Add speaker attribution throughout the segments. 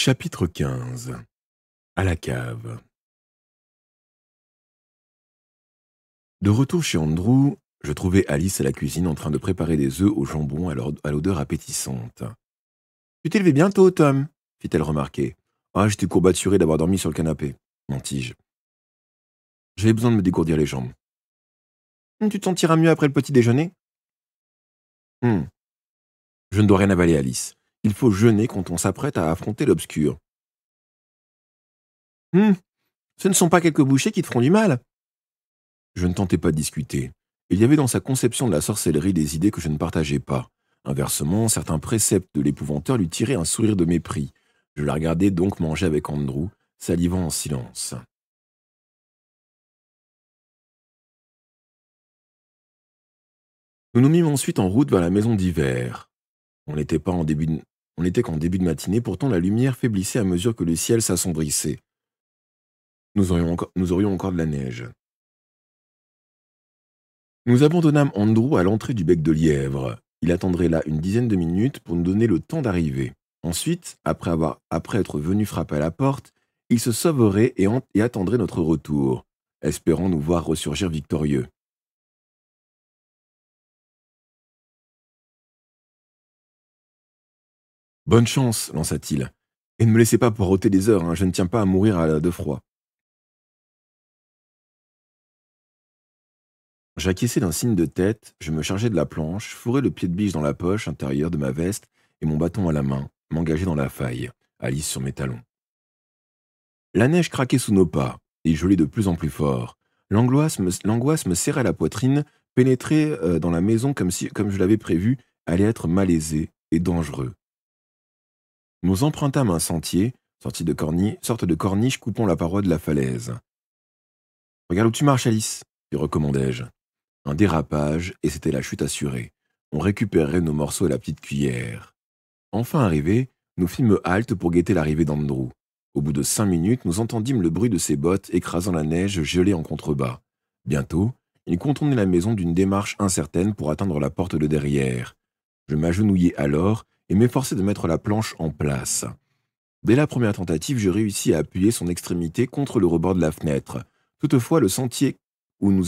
Speaker 1: Chapitre 15. À la cave. De retour chez Andrew, je trouvais Alice à la cuisine en train de préparer des œufs au jambon à l'odeur appétissante. Tu t'es levé bientôt, Tom, fit-elle remarquer. Ah, j'étais courbaturé d'avoir dormi sur le canapé, mentis-je. J'avais besoin de me dégourdir les jambes. Tu te sentiras mieux après le petit déjeuner? Hum, Je ne dois rien avaler, Alice. Il faut jeûner quand on s'apprête à affronter l'obscur. Hum, Ce ne sont pas quelques bouchées qui te feront du mal. Je ne tentais pas de discuter. Il y avait dans sa conception de la sorcellerie des idées que je ne partageais pas. Inversement, certains préceptes de l'épouvanteur lui tiraient un sourire de mépris. Je la regardais donc manger avec Andrew, salivant en silence. Nous nous mîmes ensuite en route vers la maison d'hiver. On n'était pas en début de... On n'était qu'en début de matinée, pourtant la lumière faiblissait à mesure que le ciel s'assombrissait. Nous aurions encore de la neige. Nous abandonnâmes Andrew à l'entrée du bec de lièvre. Il attendrait là une dizaine de minutes pour nous donner le temps d'arriver. Ensuite, après être venu frapper à la porte, il se sauverait et attendrait notre retour, espérant nous voir ressurgir victorieux. Bonne chance, lança-t-il. Et ne me laissez pas poireauter des heures, hein, je ne tiens pas à mourir de froid. J'acquiesçai d'un signe de tête, je me chargeai de la planche, fourrai le pied de biche dans la poche intérieure de ma veste et mon bâton à la main, m'engageai dans la faille, Alice sur mes talons. La neige craquait sous nos pas, et gelait de plus en plus fort. L'angoisse me serrait la poitrine, pénétrer dans la maison comme je l'avais prévu, allait être malaisé et dangereux. Nous empruntâmes un sentier, sorte de corniche coupant la paroi de la falaise. Regarde où tu marches, Alice, lui recommandai-je. Un dérapage, et c'était la chute assurée. On récupérerait nos morceaux à la petite cuillère. Enfin arrivés, nous fîmes halte pour guetter l'arrivée d'Andrew. Au bout de 5 minutes, nous entendîmes le bruit de ses bottes écrasant la neige gelée en contrebas. Bientôt, il contournait la maison d'une démarche incertaine pour atteindre la porte de derrière. Je m'agenouillai alors et m'efforçai de mettre la planche en place. Dès la première tentative, je réussis à appuyer son extrémité contre le rebord de la fenêtre. Toutefois, le sentier où nous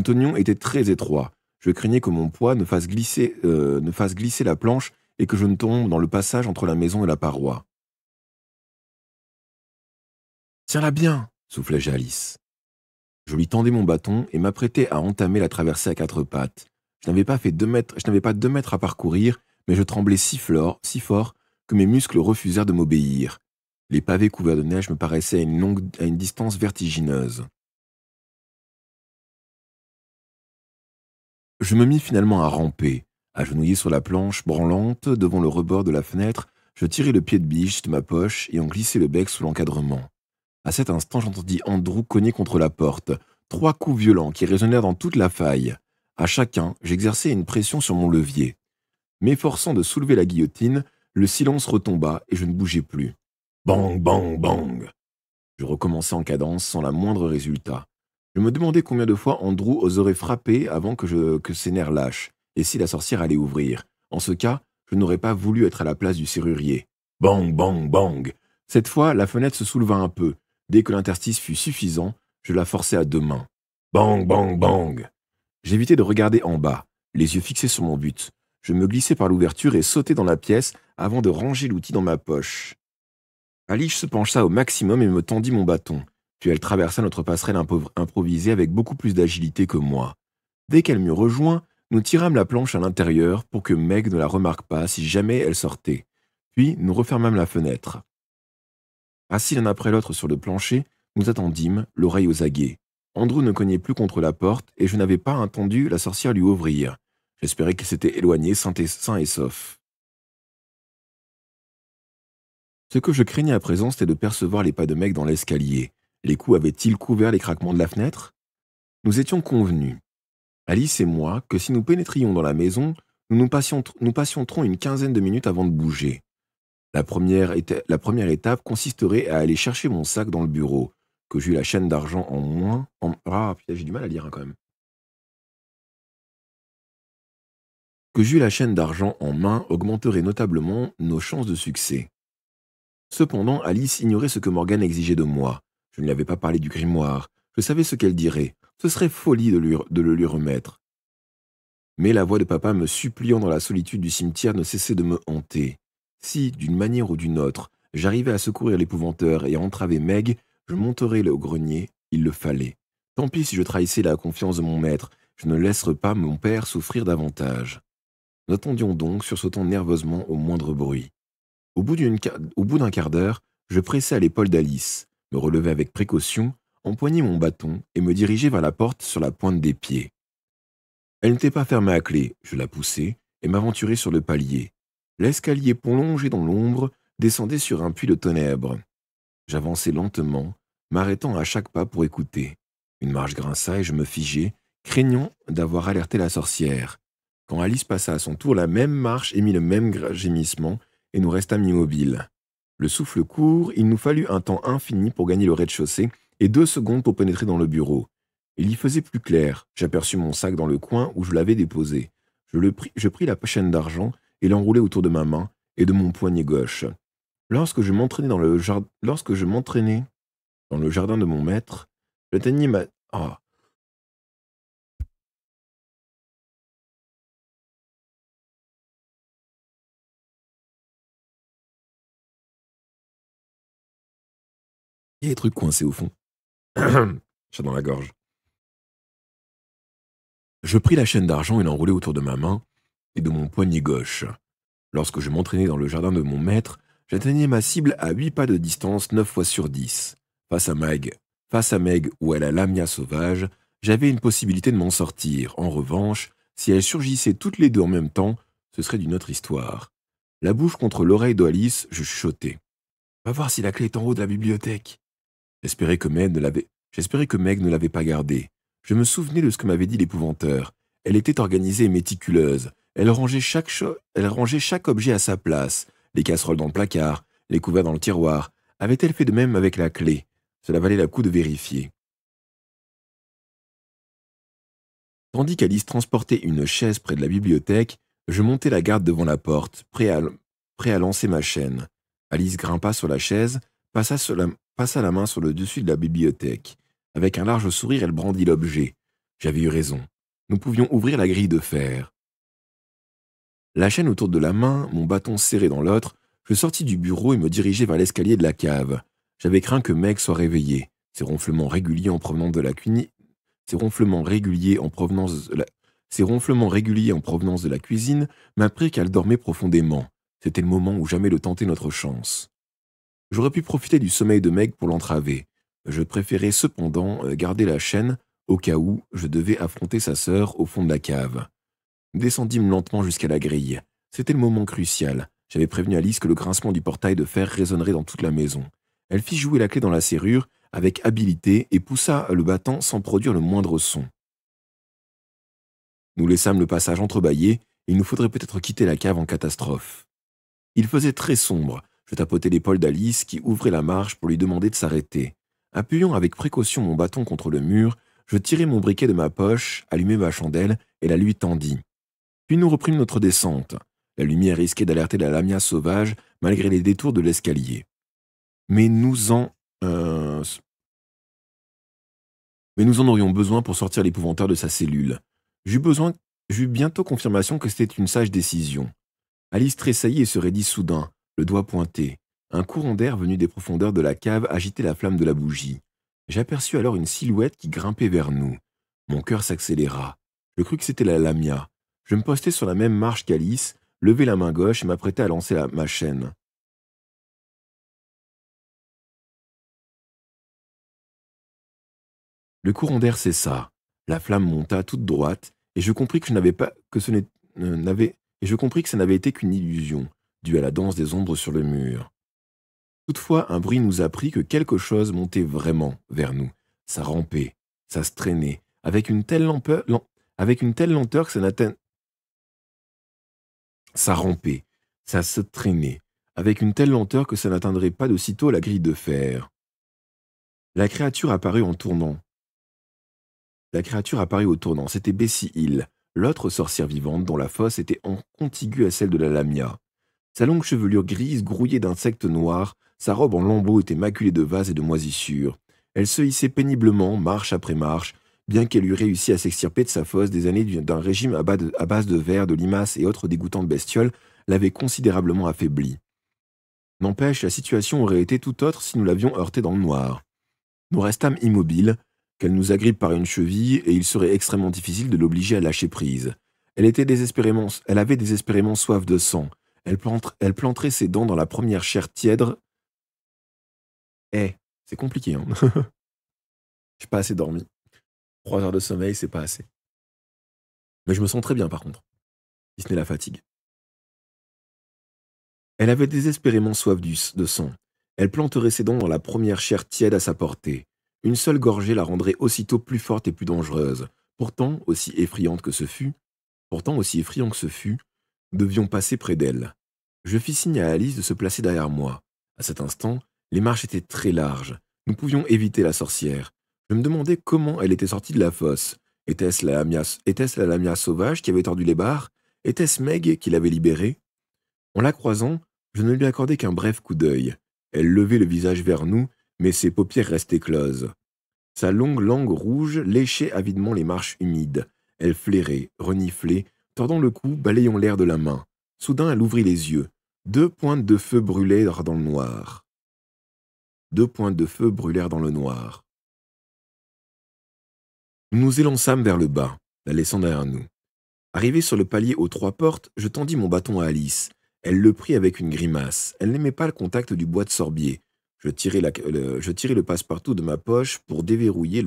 Speaker 1: tenions était très étroit. Je craignais que mon poids ne fasse glisser la planche et que je ne tombe dans le passage entre la maison et la paroi. Tiens-la bien, soufflai-je à Alice. Je lui tendais mon bâton et m'apprêtais à entamer la traversée à quatre pattes. Je n'avais pas 2 mètres à parcourir, mais je tremblais si fort que mes muscles refusèrent de m'obéir. Les pavés couverts de neige me paraissaient à une distance vertigineuse. Je me mis finalement à ramper. Agenouillé sur la planche branlante devant le rebord de la fenêtre, je tirai le pied de biche de ma poche et en glissai le bec sous l'encadrement. À cet instant, j'entendis Andrew cogner contre la porte. 3 coups violents qui résonnèrent dans toute la faille. À chacun, j'exerçai une pression sur mon levier. M'efforçant de soulever la guillotine, le silence retomba et je ne bougeai plus. Bang, bang, bang. Je recommençai en cadence sans la moindre résultat. Je me demandais combien de fois Andrew oserait frapper avant que ses nerfs lâchent, et si la sorcière allait ouvrir. En ce cas, je n'aurais pas voulu être à la place du serrurier. Bang, bang, bang. Cette fois, la fenêtre se souleva un peu. Dès que l'interstice fut suffisant, je la forçai à 2 mains. Bang, bang, bang. J'évitais de regarder en bas, les yeux fixés sur mon but. Je me glissai par l'ouverture et sautai dans la pièce avant de ranger l'outil dans ma poche. Alice se pencha au maximum et me tendit mon bâton, puis elle traversa notre passerelle improvisée avec beaucoup plus d'agilité que moi. Dès qu'elle m'eut rejoint, nous tirâmes la planche à l'intérieur pour que Meg ne la remarque pas si jamais elle sortait. Puis nous refermâmes la fenêtre. Assis l'un après l'autre sur le plancher, nous attendîmes, l'oreille aux aguets. Andrew ne cognait plus contre la porte et je n'avais pas entendu la sorcière lui ouvrir. J'espérais qu'il s'était éloigné sain et sauf. Ce que je craignais à présent, c'était de percevoir les pas de Meg dans l'escalier. Les coups avaient-ils couvert les craquements de la fenêtre? Nous étions convenus, Alice et moi, que si nous pénétrions dans la maison, nous patienterons une quinzaine de minutes avant de bouger. La première étape consisterait à aller chercher mon sac dans le bureau, que j'eus la chaîne d'argent en moins. Ah, putain, j'ai du mal à lire hein, quand même. Que j'eus la chaîne d'argent en main augmenterait notablement nos chances de succès. Cependant, Alice ignorait ce que Morgane exigeait de moi. Je ne lui avais pas parlé du grimoire. Je savais ce qu'elle dirait. Ce serait folie de le lui remettre. Mais la voix de papa me suppliant dans la solitude du cimetière ne cessait de me hanter. Si, d'une manière ou d'une autre, j'arrivais à secourir l'épouvanteur et à entraver Meg, je monterais au grenier, il le fallait. Tant pis si je trahissais la confiance de mon maître, je ne laisserais pas mon père souffrir davantage. Nous attendions donc, sursautant nerveusement au moindre bruit. Au bout d'un quart d'heure, je pressai à l'épaule d'Alice, me relevai avec précaution, empoignai mon bâton et me dirigeai vers la porte sur la pointe des pieds. Elle n'était pas fermée à clé, je la poussai et m'aventurai sur le palier. L'escalier plongé dans l'ombre descendait sur un puits de ténèbres. J'avançai lentement, m'arrêtant à chaque pas pour écouter. Une marche grinça et je me figeai, craignant d'avoir alerté la sorcière. Quand Alice passa à son tour, la même marche émit le même gémissement et nous restâmes immobiles. Le souffle court, il nous fallut un temps infini pour gagner le rez-de-chaussée et 2 secondes pour pénétrer dans le bureau. Il y faisait plus clair. J'aperçus mon sac dans le coin où je l'avais déposé. Je pris la chaîne d'argent et l'enroulai autour de ma main et de mon poignet gauche. Lorsque je m'entraînais dans le jardin de mon maître, j'atteignis ma... Ah. Il y a des trucs coincés au fond. Chat dans la gorge. Je pris la chaîne d'argent et l'enroulai autour de ma main et de mon poignet gauche. Lorsque je m'entraînais dans le jardin de mon maître, j'atteignais ma cible à 8 pas de distance 9 fois sur 10. Face à Meg ou à la lamia sauvage, j'avais une possibilité de m'en sortir. En revanche, si elles surgissaient toutes les deux en même temps, ce serait d'une autre histoire. La bouche contre l'oreille d'Alice, je chuchotais. Va voir si la clé est en haut de la bibliothèque. J'espérais que Meg ne l'avait pas gardée. Je me souvenais de ce que m'avait dit l'épouvanteur. Elle était organisée et méticuleuse. Elle rangeait chaque objet à sa place. Les casseroles dans le placard, les couverts dans le tiroir. Avait-elle fait de même avec la clé? Cela valait la coup de vérifier. Tandis qu'Alice transportait une chaise près de la bibliothèque, je montai la garde devant la porte, prêt à lancer ma chaîne. Alice grimpa sur la chaise, passa la main sur le dessus de la bibliothèque. Avec un large sourire, elle brandit l'objet. J'avais eu raison. Nous pouvions ouvrir la grille de fer. La chaîne autour de la main, mon bâton serré dans l'autre, je sortis du bureau et me dirigeai vers l'escalier de la cave. J'avais craint que Meg soit réveillée. Ses ronflements réguliers en provenance de la cuisine m'apprirent qu'elle dormait profondément. C'était le moment ou jamais de tenter notre chance. J'aurais pu profiter du sommeil de Meg pour l'entraver. Je préférais cependant garder la chaîne au cas où je devais affronter sa sœur au fond de la cave. Nous descendîmes lentement jusqu'à la grille. C'était le moment crucial. J'avais prévenu Alice que le grincement du portail de fer résonnerait dans toute la maison. Elle fit jouer la clé dans la serrure avec habileté et poussa le battant sans produire le moindre son. Nous laissâmes le passage entrebâillé et il nous faudrait peut-être quitter la cave en catastrophe. Il faisait très sombre. Je tapotai l'épaule d'Alice qui ouvrait la marche pour lui demander de s'arrêter. Appuyant avec précaution mon bâton contre le mur, je tirai mon briquet de ma poche, allumai ma chandelle et la lui tendis. Puis nous reprîmes notre descente. La lumière risquait d'alerter la lamia sauvage malgré les détours de l'escalier. Mais nous en aurions besoin pour sortir l'épouvanteur de sa cellule. J'eus bientôt confirmation que c'était une sage décision. Alice tressaillit et se raidit soudain, le doigt pointé. Un courant d'air venu des profondeurs de la cave agitait la flamme de la bougie. J'aperçus alors une silhouette qui grimpait vers nous. Mon cœur s'accéléra. Je crus que c'était la lamia. Je me postai sur la même marche qu'Alice, levai la main gauche et m'apprêtai à lancer ma chaîne. Le courant d'air cessa. La flamme monta toute droite et je compris que ça n'avait été qu'une illusion, due à la danse des ombres sur le mur. Toutefois, un bruit nous apprit que quelque chose montait vraiment vers nous. Ça rampait, ça se traînait, avec une telle lenteur que ça n'atteint... Ça rampait, ça se traînait, avec une telle lenteur que ça n'atteindrait pas de sitôt la grille de fer. La créature apparut au tournant. C'était Bessie Hill, l'autre sorcière vivante dont la fosse était contiguë à celle de la lamia. Sa longue chevelure grise grouillée d'insectes noirs Sa robe en lambeaux était maculée de vases et de moisissures. Elle se hissait péniblement, marche après marche, bien qu'elle eût réussi à s'extirper de sa fosse des années d'un régime à base de vers, de limaces et autres dégoûtantes bestioles l'avait considérablement affaiblie. N'empêche, la situation aurait été tout autre si nous l'avions heurtée dans le noir. Nous restâmes immobiles, qu'elle nous agrippe par une cheville et il serait extrêmement difficile de l'obliger à lâcher prise. Elle avait désespérément soif de sang. Elle planterait ses dents dans la première chair tiède. C'est compliqué, hein. J'ai pas assez dormi. 3 heures de sommeil, c'est pas assez. Mais je me sens très bien par contre, si ce n'est la fatigue. Elle avait désespérément soif de sang. Elle planterait ses dents dans la première chair tiède à sa portée. Une seule gorgée la rendrait aussitôt plus forte et plus dangereuse. Pourtant, aussi effrayant que ce fût, nous devions passer près d'elle. Je fis signe à Alice de se placer derrière moi. À cet instant, les marches étaient très larges. Nous pouvions éviter la sorcière. Je me demandais comment elle était sortie de la fosse. Était-ce la lamia sauvage qui avait tordu les barres? Était-ce Meg qui l'avait libérée? En la croisant, je ne lui accordai qu'un bref coup d'œil. Elle levait le visage vers nous, mais ses paupières restaient closes. Sa longue langue rouge léchait avidement les marches humides. Elle flairait, reniflait, tordant le cou, balayant l'air de la main. Soudain, elle ouvrit les yeux. 2 pointes de feu brûlèrent dans le noir. 2 pointes de feu brûlèrent dans le noir. Nous nous élançâmes vers le bas, la laissant derrière nous. Arrivé sur le palier aux 3 portes, je tendis mon bâton à Alice. Elle le prit avec une grimace. Elle n'aimait pas le contact du bois de sorbier. Je tirai le passe-partout de ma poche pour déverrouiller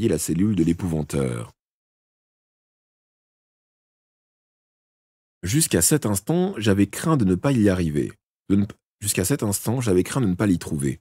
Speaker 1: la cellule de l'épouvanteur. Jusqu'à cet instant, j'avais craint de ne pas y arriver. Jusqu'à cet instant, j'avais craint de ne pas l'y trouver.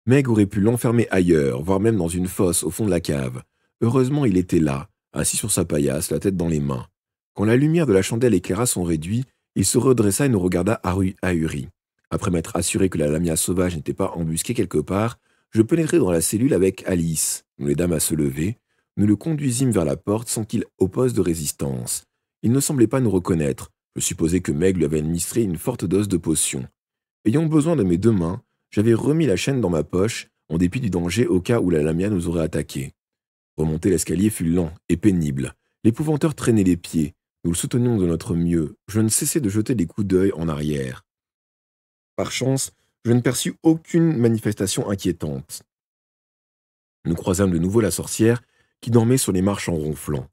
Speaker 1: Meg aurait pu l'enfermer ailleurs, voire même dans une fosse au fond de la cave. Heureusement, il était là, assis sur sa paillasse, la tête dans les mains. Quand la lumière de la chandelle éclaira son réduit, il se redressa et nous regarda ahuri. Après m'être assuré que la lamia sauvage n'était pas embusquée quelque part, je pénétrai dans la cellule avec Alice. Nous l'aidâmes à se lever. Nous le conduisîmes vers la porte sans qu'il oppose de résistance. Il ne semblait pas nous reconnaître. Je supposais que Meg lui avait administré une forte dose de potion. Ayant besoin de mes 2 mains, j'avais remis la chaîne dans ma poche, en dépit du danger au cas où la lamia nous aurait attaqués. Remonter l'escalier fut lent et pénible. L'épouvanteur traînait les pieds. Nous le soutenions de notre mieux. Je ne cessais de jeter des coups d'œil en arrière. Par chance, je ne perçus aucune manifestation inquiétante. Nous croisâmes de nouveau la sorcière, qui dormait sur les marches en ronflant.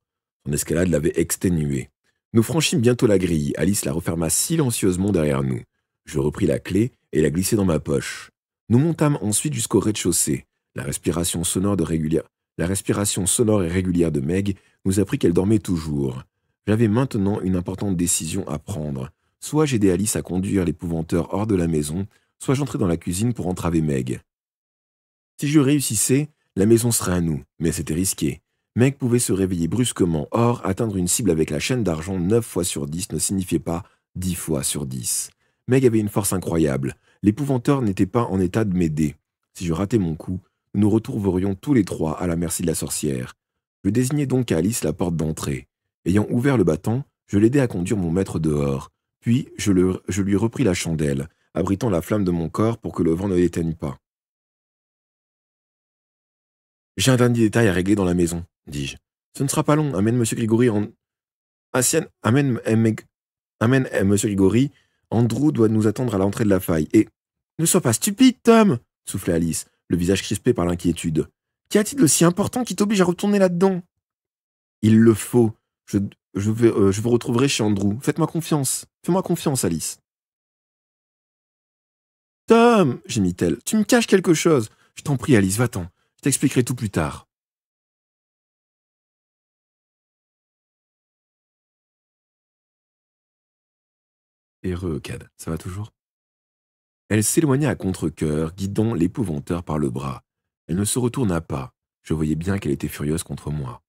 Speaker 1: Son escalade l'avait exténuée. Nous franchîmes bientôt la grille. Alice la referma silencieusement derrière nous. Je repris la clé et la glissai dans ma poche. Nous montâmes ensuite jusqu'au rez-de-chaussée. La respiration sonore et régulière de Meg nous apprit qu'elle dormait toujours. J'avais maintenant une importante décision à prendre. Soit j'aidais Alice à conduire l'épouvanteur hors de la maison, soit j'entrais dans la cuisine pour entraver Meg. Si je réussissais, la maison serait à nous, mais c'était risqué. Meg pouvait se réveiller brusquement. Or, atteindre une cible avec la chaîne d'argent 9 fois sur 10 ne signifiait pas 10 fois sur 10. Meg avait une force incroyable. L'épouvanteur n'était pas en état de m'aider. Si je ratais mon coup, nous nous retrouverions tous les 3 à la merci de la sorcière. Je désignai donc à Alice la porte d'entrée. Ayant ouvert le battant, je l'aidai à conduire mon maître dehors. Puis, je lui repris la chandelle, abritant la flamme de mon corps pour que le vent ne l'éteigne pas. « J'ai un dernier détail à régler dans la maison, dis-je. Ce ne sera pas long, amène M. Grigori en... Amène M. Grigori, Andrew doit nous attendre à l'entrée de la faille. Et... Ne sois pas stupide, Tom, soufflait Alice, le visage crispé par l'inquiétude. Qu'y a-t-il de si important qui t'oblige à retourner là-dedans? Il le faut. Je vous retrouverai chez Andrew. Faites-moi confiance. Fais-moi confiance, Alice. Tom, gémit-elle, tu me caches quelque chose. Je t'en prie, Alice, va-t'en. Je t'expliquerai tout plus tard. Heureux, Cad, ça va toujours? Elle s'éloigna à contre-cœur, guidant l'épouvanteur par le bras. Elle ne se retourna pas. Je voyais bien qu'elle était furieuse contre moi.